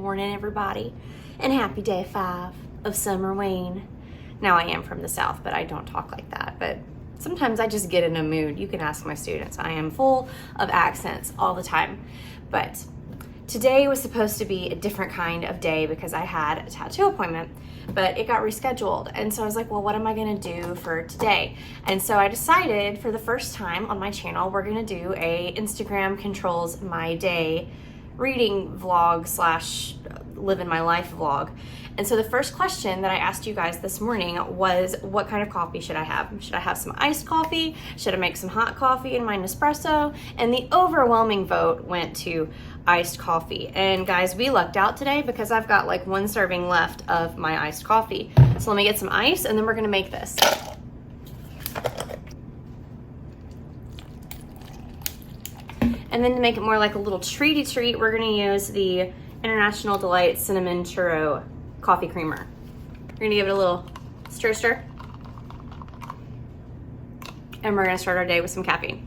morning, everybody, and happy day 5 of Summerween. Now, I am from the South, but I don't talk like that. But sometimes I just get in a mood. You can ask my students. I am full of accents all the time. But today was supposed to be a different kind of day because I had a tattoo appointment, but it got rescheduled. And so I was like, well, what am I gonna do for today? And so I decided for the first time on my channel, we're gonna do a Instagram controls my day reading vlog slash living my life vlog. And so the first question that I asked you guys this morning was, what kind of coffee should I have? Should I have some iced coffee? Should I make some hot coffee in my Nespresso? And the overwhelming vote went to iced coffee. And guys, we lucked out today because I've got like 1 serving left of my iced coffee. So let me get some ice and then we're gonna make this. And then to make it more like a little treaty treat, we're gonna use the International Delight Cinnamon Churro Coffee Creamer. We're gonna give it a little stir stir. And we're gonna start our day with some caffeine.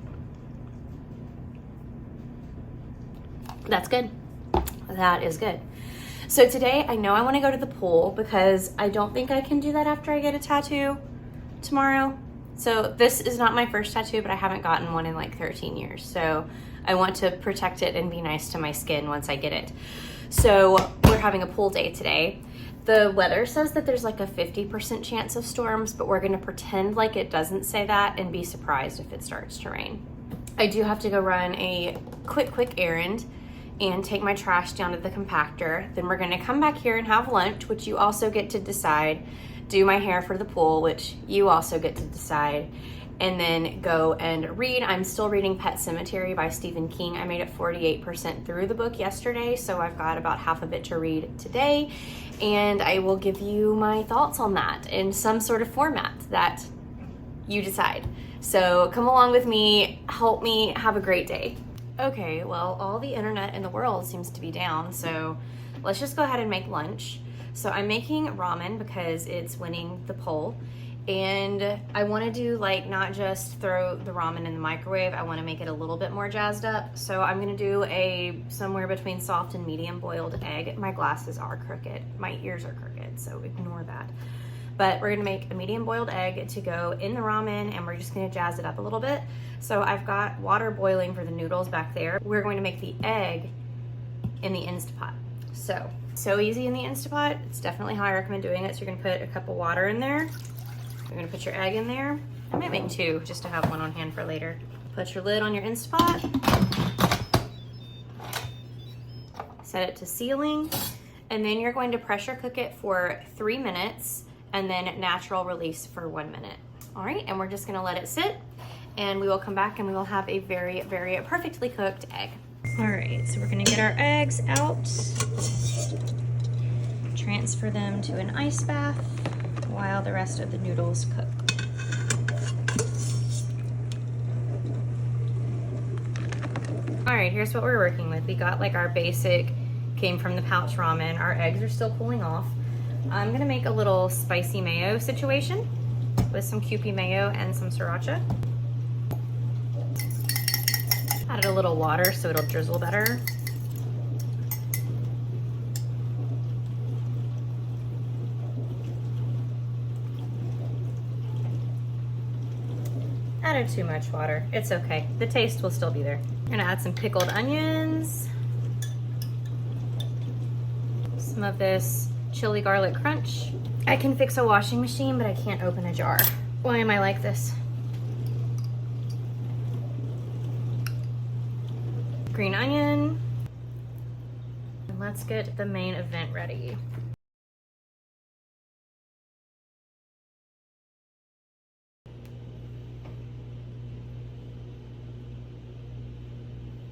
That's good. That is good. So today I know I wanna go to the pool because I don't think I can do that after I get a tattoo tomorrow. So this is not my first tattoo, but I haven't gotten one in like 13 years. So I want to protect it and be nice to my skin once I get it. So we're having a pool day today. The weather says that there's like a 50% chance of storms, but we're gonna pretend like it doesn't say that and be surprised if it starts to rain. I do have to go run a quick errand and take my trash down to the compactor. Then we're gonna come back here and have lunch, which you also get to decide. Do my hair for the pool, which you also get to decide. And then go and read. I'm still reading Pet Sematary by Stephen King. I made it 48% through the book yesterday, so I've got about half of it to read today. And I will give you my thoughts on that in some sort of format that you decide. So come along with me, help me have a great day. Okay, well, all the internet in the world seems to be down, so let's just go ahead and make lunch. So I'm making ramen because it's winning the poll. And I want to do like not just throw the ramen in the microwave, I want to make it a little bit more jazzed up. So I'm going to do a somewhere between soft and medium boiled egg. My glasses are crooked, my ears are crooked, so ignore that. But we're going to make a medium boiled egg to go in the ramen, and we're just going to jazz it up a little bit. So I've got water boiling for the noodles back there. We're going to make the egg in the Instapot. So easy in the Instapot. It's definitely how I recommend doing it. So you're going to put a cup of water in there. You're gonna put your egg in there. I might make 2 just to have one on hand for later. Put your lid on your Instapot. Set it to sealing. And then you're going to pressure cook it for 3 minutes and then natural release for 1 minute. All right, and we're just gonna let it sit and we will come back and we will have a very, very perfectly cooked egg. All right, so we're gonna get our eggs out. Transfer them to an ice bath while the rest of the noodles cook. All right, here's what we're working with. We got like our basic, came from the pouch ramen. Our eggs are still cooling off. I'm gonna make a little spicy mayo situation with some Kewpie mayo and some sriracha. Added a little water so it'll drizzle better. Added too much water. It's okay. The taste will still be there. I'm gonna add some pickled onions. Some of this chili garlic crunch. I can fix a washing machine, but I can't open a jar. Why am I like this? Green onion. And let's get the main event ready.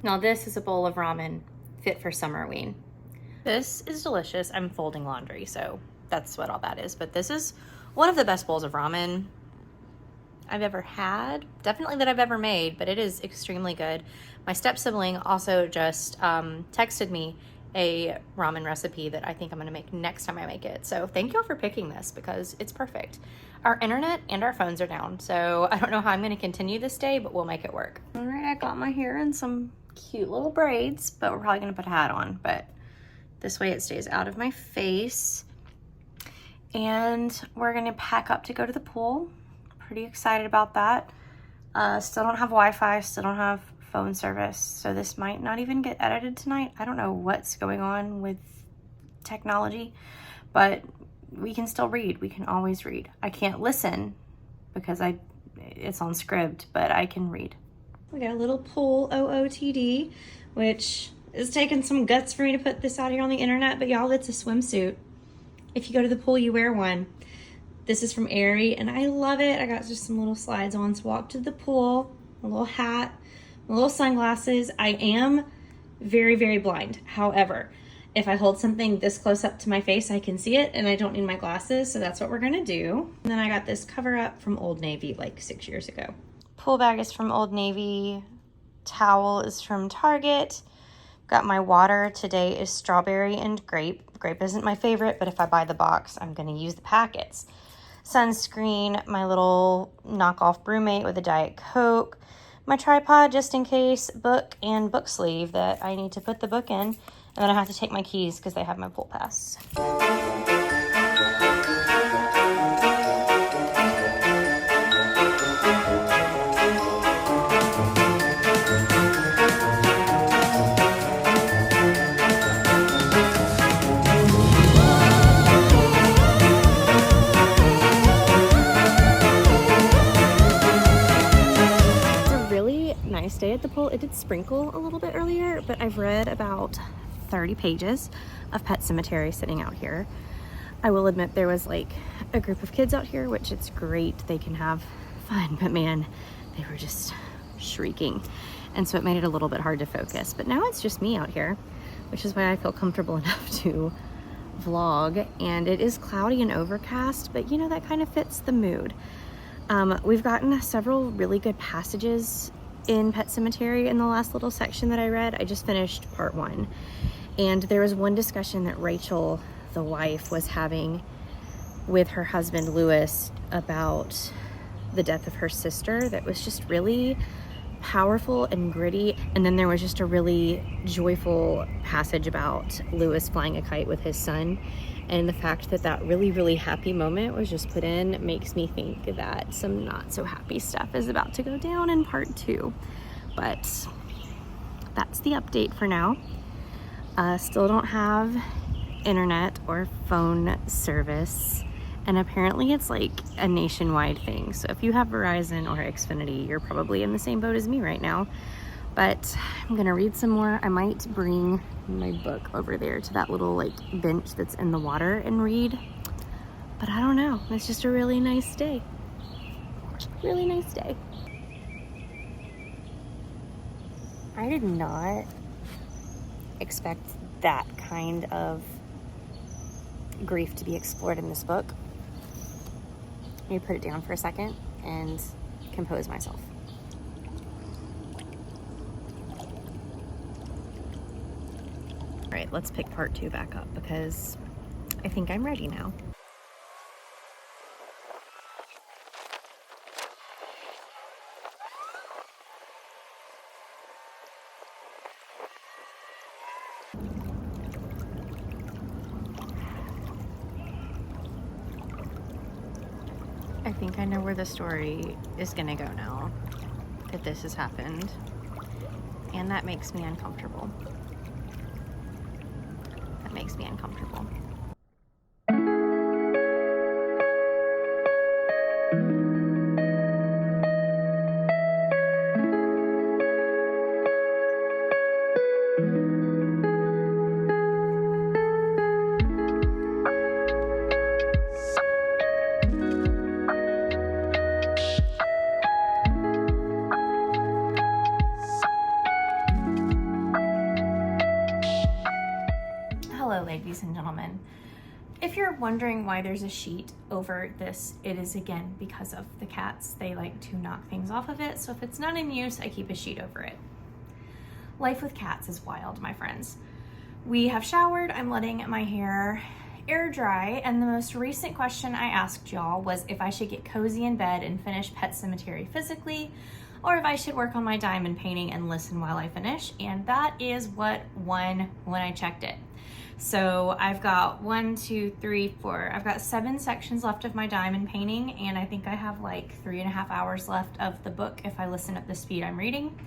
Now this is a bowl of ramen fit for Summerween. This is delicious. I'm folding laundry, so that's what all that is. But this is one of the best bowls of ramen I've ever had. Definitely that I've ever made, but it is extremely good. My step-sibling also just texted me a ramen recipe that I think I'm gonna make next time I make it. So thank y'all for picking this because it's perfect. Our internet and our phones are down, so I don't know how I'm gonna continue this day, but we'll make it work. All right, I got my hair in some cute little braids, but we're probably gonna put a hat on, but This way it stays out of my face. And we're gonna pack up to go to the pool. Pretty excited about that. Still don't have Wi-Fi, still don't have phone service, so this might not even get edited tonight. I don't know what's going on with technology, but we can still read. We can always read. I can't listen because it's on script, but I can read. We got a little pool OOTD, which is taking some guts for me to put this out here on the internet, but y'all, it's a swimsuit. If you go to the pool, you wear one. This is from Aerie, and I love it. I got just some little slides on to walk to the pool, a little hat, my little sunglasses. I am very, very blind. However, if I hold something this close up to my face, I can see it, and I don't need my glasses, so that's what we're gonna do. And then I got this cover up from Old Navy like 6 years ago. Pool bag is from Old Navy. Towel is from Target. Got my water. Today is strawberry and grape. Grape isn't my favorite, but if I buy the box, I'm gonna use the packets. Sunscreen, my little knockoff Brewmate with a Diet Coke, my tripod just in case, book and book sleeve that I need to put the book in, and then I have to take my keys because they have my pool pass. Day at the pool. It did sprinkle a little bit earlier, but I've read about 30 pages of Pet Sematary sitting out here. I will admit there was like a group of kids out here, which it's great, they can have fun, but man, they were just shrieking, and so it made it a little bit hard to focus. But now it's just me out here, which is why I feel comfortable enough to vlog. And it is cloudy and overcast, but you know, that kind of fits the mood. We've gotten several really good passages in Pet Sematary in the last little section that I read. I just finished part 1, and there was one discussion that Rachel, the wife, was having with her husband Lewis about the death of her sister that was just really powerful and gritty. And then there was just a really joyful passage about Lewis flying a kite with his son, and the fact that that really, really happy moment was just put in makes me think that some not so happy stuff is about to go down in part 2. But that's the update for now. Still don't have internet or phone service, and apparently it's like a nationwide thing. So if you have Verizon or Xfinity, you're probably in the same boat as me right now. But I'm gonna read some more. I might bring my book over there to that little like bench that's in the water and read, but I don't know. It's just a really nice day. Really nice day. I did not expect that kind of grief to be explored in this book. Let me put it down for a second and compose myself. All right, let's pick part 2 back up because I think I'm ready now. I think I know where the story is gonna go now that this has happened, and that makes me uncomfortable. That makes me uncomfortable. Hello, ladies and gentlemen. If you're wondering why there's a sheet over this, it is again because of the cats. They like to knock things off of it, so if it's not in use, I keep a sheet over it. Life with cats is wild, my friends. We have showered, I'm letting my hair air dry, and the most recent question I asked y'all was if I should get cozy in bed and finish Pet Sematary physically, or if I should work on my diamond painting and listen while I finish, and that is what won when I checked it. So I've got 1, 2, 3, 4. I've got 7 sections left of my diamond painting, and I think I have like 3.5 hours left of the book if I listen at the speed I'm reading.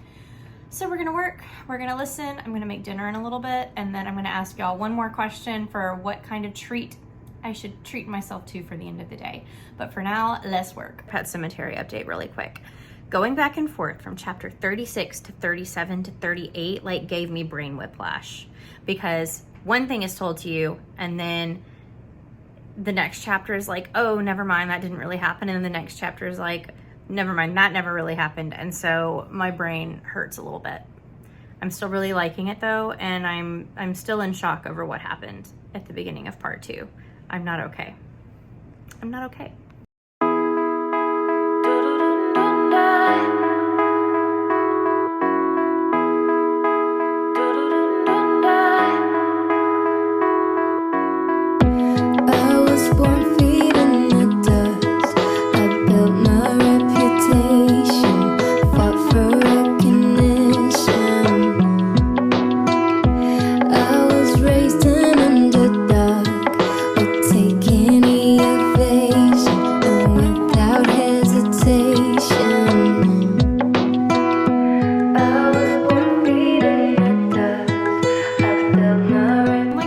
So we're gonna work, we're gonna listen, I'm gonna make dinner in a little bit, and then I'm gonna ask y'all one more question for what kind of treat I should treat myself to for the end of the day. But for now, let's work. Pet Cemetery update really quick. Going back and forth from chapter 36 to 37 to 38 like gave me brain whiplash, because one thing is told to you and then the next chapter is like, oh, never mind, that didn't really happen. And then the next chapter is like, never mind, that never really happened. And so my brain hurts a little bit. I'm still really liking it though, and I'm still in shock over what happened at the beginning of part 2. I'm not okay. I'm not okay.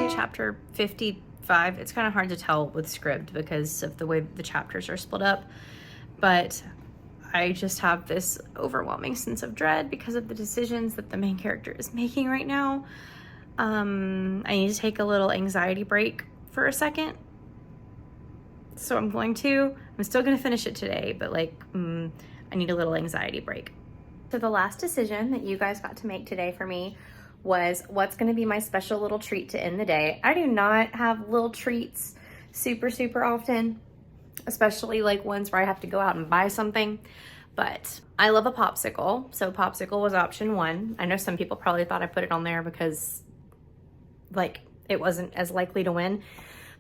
Chapter 55. It's kind of hard to tell with script because of the way the chapters are split up, but I just have this overwhelming sense of dread because of the decisions that the main character is making right now. I need to take a little anxiety break for a second, so I'm still going to finish it today, but like I need a little anxiety break. So the last decision that you guys got to make today for me was what's going to be my special little treat to end the day. I do not have little treats super often, especially like ones where I have to go out and buy something, but I love a popsicle. So popsicle was option 1. I know some people probably thought I put it on there because like it wasn't as likely to win,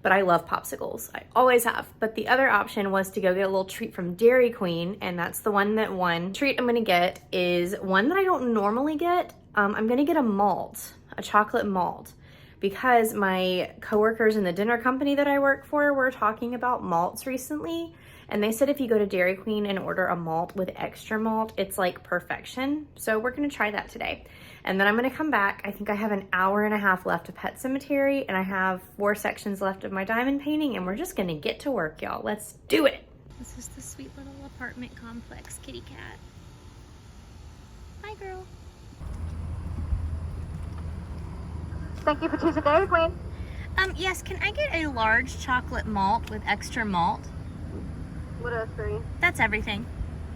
but I love popsicles. I always have. But the other option was to go get a little treat from Dairy Queen, and that's the one that won. Treat I'm gonna get is one that I don't normally get. I'm gonna get a chocolate malt, because my coworkers in the dinner company that I work for were talking about malts recently, and they said if you go to Dairy Queen and order a malt with extra malt, it's like perfection. So we're gonna try that today. And then I'm gonna come back. I think I have an hour and a half left of Pet Cemetery, and I have 4 sections left of my diamond painting, and we're just gonna get to work, y'all. Let's do it. This is the sweet little apartment complex kitty cat. Bye, girl. Thank you for choosing Dairy Queen. Yes, can I get a large chocolate malt with extra malt? What else for you? That's everything.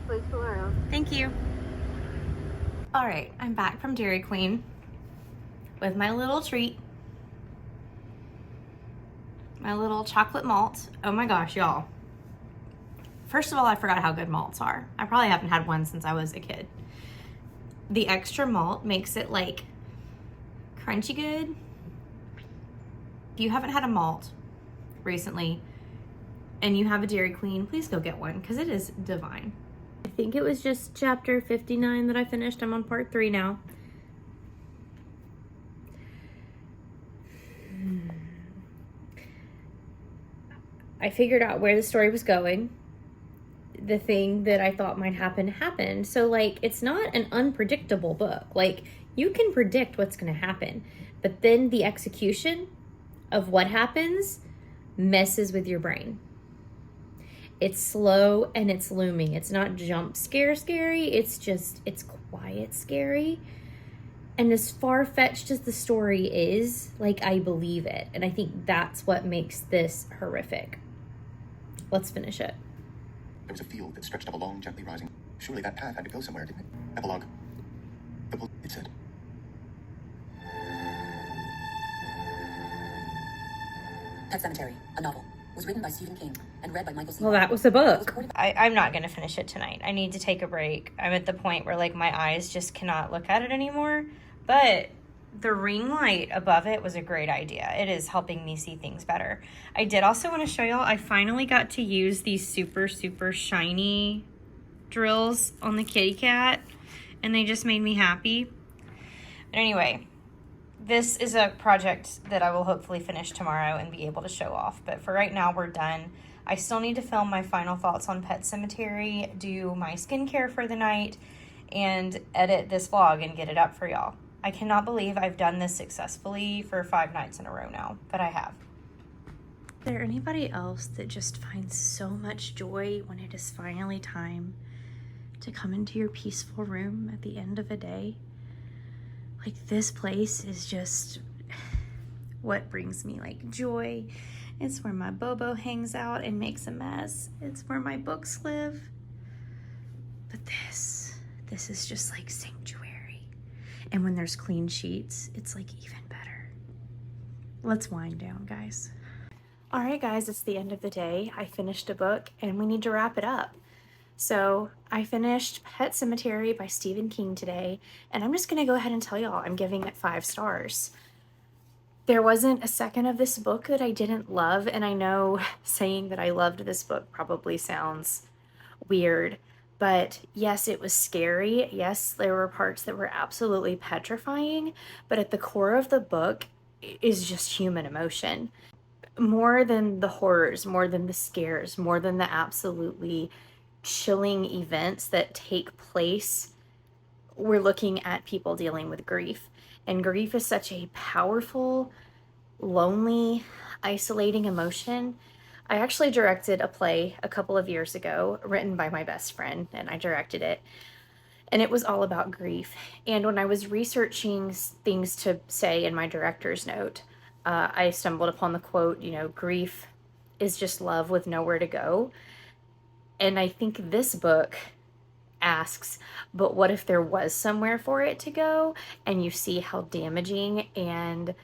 Please pull around. Thank you. All right, I'm back from Dairy Queen with my little treat. My little chocolate malt. Oh my gosh, y'all. First of all, I forgot how good malts are. I probably haven't had one since I was a kid. The extra malt makes it like crunchy good. If you haven't had a malt recently and you have a Dairy Queen, please go get one because it is divine. I think it was just chapter 59 that I finished. I'm on part 3 now. I figured out where the story was going. The thing that I thought might happen happened. So like, it's not an unpredictable book. Like, you can predict what's going to happen, but then the execution of what happens messes with your brain. It's slow and it's looming. It's not jump scare scary. It's quiet scary. And as far-fetched as the story is, like, I believe it. And I think that's what makes this horrific. Let's finish it. There was a field that stretched up along, gently rising. Surely that path had to go somewhere, didn't it? Epilogue. The book, it said. Pet Cemetery, a novel, was written by Stephen King and read by Michael C. Well, that was a book. I'm not going to finish it tonight. I need to take a break. I'm at the point where, like, my eyes just cannot look at it anymore. But the ring light above it was a great idea. It is helping me see things better. I did also want to show y'all, I finally got to use these super shiny drills on the kitty cat, and they just made me happy. But anyway, this is a project that I will hopefully finish tomorrow and be able to show off. But for right now, we're done. I still need to film my final thoughts on Pet Cemetery, do my skincare for the night, and edit this vlog and get it up for y'all. I cannot believe I've done this successfully for 5 nights in a row now, but I have. Is there anybody else that just finds so much joy when it is finally time to come into your peaceful room at the end of a day? Like, this place is just what brings me like joy. It's where my Bobo hangs out and makes a mess. It's where my books live. But this is just like sanctuary. And when there's clean sheets, it's like even better. Let's wind down, guys. All right, guys, it's the end of the day. I finished a book and we need to wrap it up. So I finished Pet Cemetery by Stephen King today, and I'm just gonna go ahead and tell y'all I'm giving it 5 stars. There wasn't a second of this book that I didn't love, and I know saying that I loved this book probably sounds weird, but yes, it was scary. Yes, there were parts that were absolutely petrifying, but at the core of the book is just human emotion. More than the horrors, more than the scares, more than the absolutely chilling events that take place, we're looking at people dealing with grief. And grief is such a powerful, lonely, isolating emotion. I actually directed a play a couple of years ago written by my best friend, and I directed it. And it was all about grief. And when I was researching things to say in my director's note, I stumbled upon the quote, grief is just love with nowhere to go. And I think this book asks, but what if there was somewhere for it to go? And you see how damaging and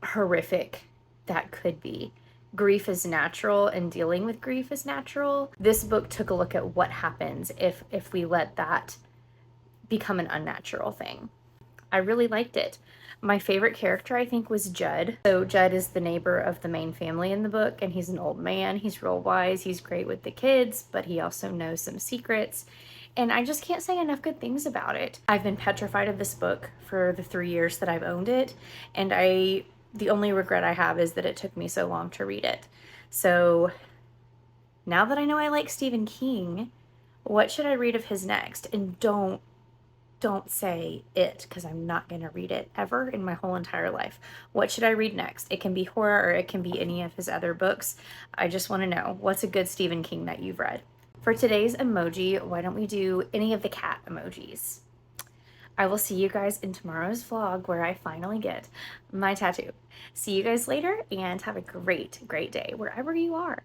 horrific that could be. Grief is natural and dealing with grief is natural. This book took a look at what happens if we let that become an unnatural thing. I really liked it. My favorite character, I think, was Judd. So Judd is the neighbor of the main family in the book, and he's an old man. He's real wise. He's great with the kids, but he also knows some secrets. And I just can't say enough good things about it. I've been petrified of this book for the 3 years that I've owned it, and the only regret I have is that it took me so long to read it. So now that I know I like Stephen King, what should I read of his next? And don't say it, because I'm not going to read it ever in my whole entire life. What should I read next? It can be horror or it can be any of his other books. I just want to know, what's a good Stephen King that you've read? For today's emoji, why don't we do any of the cat emojis? I will see you guys in tomorrow's vlog where I finally get my tattoo. See you guys later and have a great, great day wherever you are.